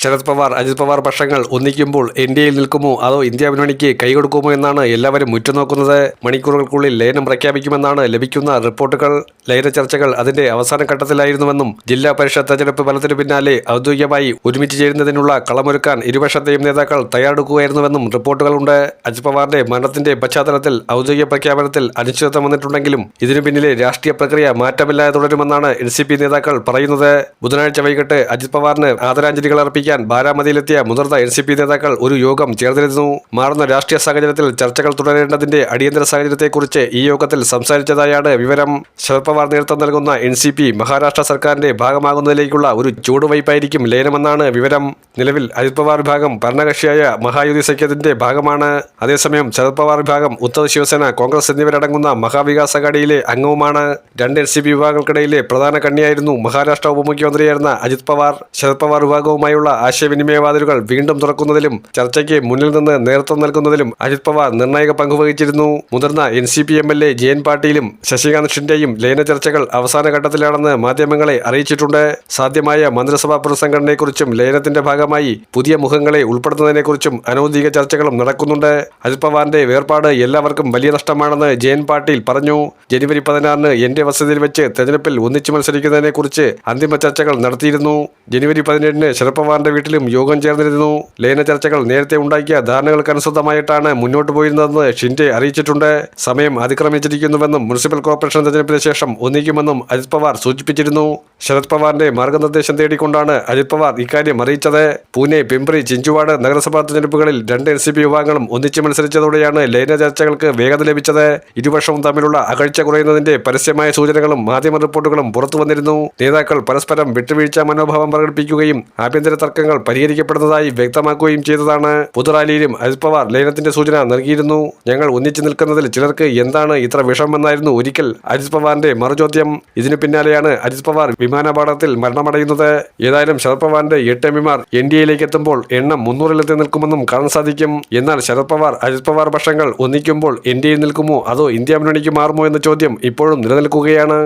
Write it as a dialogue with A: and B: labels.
A: ശരത് പവാർ അജിത് പവാർ പക്ഷങ്ങൾ ഒന്നിക്കുമ്പോൾ എൻഡിഎയിൽ നിൽക്കുമോ അതോ ഇന്ത്യ മുന്നണിക്ക് കൈകൊടുക്കുമോ എന്നാണ് എല്ലാവരും ഉറ്റുനോക്കുന്നത്. മണിക്കൂറുകൾക്കുള്ളിൽ ലയനം പ്രഖ്യാപിക്കുമെന്നാണ് ലഭിക്കുന്ന റിപ്പോർട്ടുകൾ. ലയന ചർച്ചകൾ അതിന്റെ അവസാന ഘട്ടത്തിലായിരുന്നുവെന്നും ജില്ലാ പരിഷത്ത് തെരഞ്ഞെടുപ്പ് ഫലത്തിനു പിന്നാലെ ഔദ്യോഗികമായി ഒരുമിച്ച് ചേരുന്നതിനുള്ള കളമൊരുക്കാൻ ഇരുപക്ഷത്തെയും നേതാക്കൾ തയ്യാറെടുക്കുകയായിരുന്നുവെന്നും റിപ്പോർട്ടുകളുണ്ട്. അജിത് പവാറിന്റെ മരണത്തിന്റെ പശ്ചാത്തലത്തിൽ ഔദ്യോഗിക പ്രഖ്യാപനത്തിൽ അനിശ്ചിതത്വം വന്നിട്ടുണ്ടെങ്കിലും ഇതിനു പിന്നിലെ രാഷ്ട്രീയ പ്രക്രിയ മാറ്റമില്ലാതെ തുടരുമെന്നാണ് NCP നേതാക്കൾ പറയുന്നത്. ബുധനാഴ്ച വൈകിട്ട് അജിത് പവാറിന് ആദരാഞ്ജലികൾ അർപ്പിക്കാൻ ബാരാമതിയിലെത്തിയ മുതിർന്ന NCP നേതാക്കൾ ഒരു യോഗം ചേർന്നിരുന്നു. മാറുന്ന രാഷ്ട്രീയ സാഹചര്യത്തിൽ ചർച്ചകൾ തുടരേണ്ടതിന്റെ അടിയന്തര സാഹചര്യത്തെക്കുറിച്ച് ഈ യോഗത്തിൽ സംസാരിച്ചതായാണ് വിവരം. ശരത് പവാർ നേതൃത്വം നൽകുന്ന NCP മഹാരാഷ്ട്ര സർക്കാരിന്റെ ഭാഗമാകുന്നതിലേക്കുള്ള ഒരു ചുവടുവയ്പായിരിക്കും ലയനമെന്നാണ് വിവരം. നിലവിൽ അജിത് പവാർ വിഭാഗം ഭരണകക്ഷിയായ മഹായുതി സഖ്യത്തിന്റെ ഭാഗമാണ്. അതേസമയം ശരത് പവാർ വിഭാഗം ഉദ്ധവ് ശിവസേന കോൺഗ്രസ് എന്നിവരടങ്ങുന്ന മഹാവികാസ് അഘാഡിയിലെ അംഗവുമാണ്. രണ്ട് NCP വിഭാഗങ്ങൾക്കിടയിലെ പ്രധാന കണ്ണിയായിരുന്നു മഹാരാഷ്ട്ര ഉപമുഖ്യമന്ത്രിയായിരുന്ന അജിത് പവാർ. ശരത് പവാർ വിഭാഗവുമായുള്ള ആശയവിനിമയ വാതിലുകൾ വീണ്ടും തുറക്കുന്നതിലും ചർച്ചയ്ക്ക് മുന്നിൽ നിന്ന് നേതൃത്വം നൽകുന്നതിലും അജിത് പവാർ നിർണായക പങ്കുവഹിച്ചിരുന്നു. മുതിർന്ന NCP MLA ജയൻ പാട്ടീലും ശശികാന്ത് ഷിൻഡെയും ലയന ചർച്ചകൾ അവസാന ഘട്ടത്തിലാണെന്ന് മാധ്യമങ്ങളെ അറിയിച്ചിട്ടുണ്ട്. സാധ്യമായ മന്ത്രിസഭാ പുനഃസംഘടനയെക്കുറിച്ചും ലയനത്തിന്റെ ഭാഗമായി പുതിയ മുഖങ്ങളെ ഉൾപ്പെടുത്തുന്നതിനെക്കുറിച്ചും അനൗദ്യോഗിക ചർച്ചകളും നടക്കുന്നുണ്ട്. അജിത് പവാറിന്റെ വേർപാട് എല്ലാവർക്കും വലിയ നഷ്ടമാണെന്ന് ജയൻ പാട്ടീൽ പറഞ്ഞു. ജനുവരി 16-ന് എന്റെ വസതിയിൽ വെച്ച് തെരഞ്ഞെടുപ്പിൽ ഒന്നിച്ചു മത്സരിക്കുന്നതിനെക്കുറിച്ച് അന്തിമ ചർച്ചകൾ നടത്തിയിരുന്നു. ജനുവരി 17-ന് ശരത് പവാറിന്റെ വീട്ടിലും യോഗം ചേർന്നിരുന്നു. ലയന ചർച്ചകൾ നേരത്തെ ഉണ്ടാക്കിയ ധാരണകൾക്കനുസൃതമായിട്ടാണ് മുന്നോട്ട് പോയിരുന്നതെന്ന് ഷിൻഡെ അറിയിച്ചിട്ടുണ്ട്. സമയം അതിക്രമിച്ചിരിക്കുന്നുവെന്നും മുനിസിപ്പൽ കോർപ്പറേഷൻ തെരഞ്ഞെടുപ്പിന് ശേഷം ഒന്നിക്കുമെന്നും അജിത് പവാർ സൂചിപ്പിച്ചിരുന്നു. ശരത് പവാറിന്റെ മാർഗനിർദ്ദേശം തേടിക്കൊണ്ടാണ് അജിത് പവാർ ഇക്കാര്യം അറിയിച്ചത്. പൂനെ, പിംപ്രി, ചിഞ്ചുവാഡ് നഗരസഭാ തെരഞ്ഞെടുപ്പുകളിൽ രണ്ട് NCP വിഭാഗങ്ങളും ഒന്നിച്ച് മത്സരിച്ചതോടെയാണ് ലയന ചർച്ചകൾക്ക് വേഗത ലഭിച്ചത്. ഇരുപക്ഷവും തമ്മിലുള്ള അകഴ്ച കുറയുന്നതിന്റെ പരസ്യമായ സൂചനകളും മാധ്യമ റിപ്പോർട്ടുകളും പുറത്തു വന്നിരുന്നു. നേതാക്കൾ പരസ്പരം വിട്ടുവീഴ്ച മനോഭാവം പ്രകടിപ്പിക്കുകയും ആഭ്യന്തര തർക്കങ്ങൾ പരിഹരിക്കപ്പെടുന്നതായി വ്യക്തമാക്കുകയും ചെയ്തതാണ്. പൊതുറാലിയിലും അജിത് പവാർ ലയനത്തിന്റെ സൂചന നൽകിയിരുന്നു. ഞങ്ങൾ ഒന്നിച്ചു നിൽക്കുന്നതിൽ ചിലർക്ക് എന്താണ് ഇത്ര വിഷമമെന്നായിരുന്നു ഒരിക്കൽ അജിത് പവാറിന്റെ മറുചോദ്യം. ഇതിനു പിന്നാലെയാണ് അജിത് പവാർ വിമാനാപകടത്തിൽ മരണമടയുന്നത്. ഏതായാലും ശരത് പവാറിന്റെ 8 MPമാർ NDAയിലേക്ക് എത്തുമ്പോൾ എണ്ണം 300-ലെത്തി നിൽക്കുമെന്നും കാണാൻ സാധിക്കും. എന്നാൽ ശരത് പവാർ അജിത് പവാർ പക്ഷങ്ങൾ ഒന്നിക്കുമ്പോൾ NDAയിൽ നിൽക്കുമോ അതോ ഇന്ത്യ മുന്നണിക്ക് മാറുമോ എന്ന ചോദ്യം ഇപ്പോഴും നിലനിൽക്കുകയാണ്.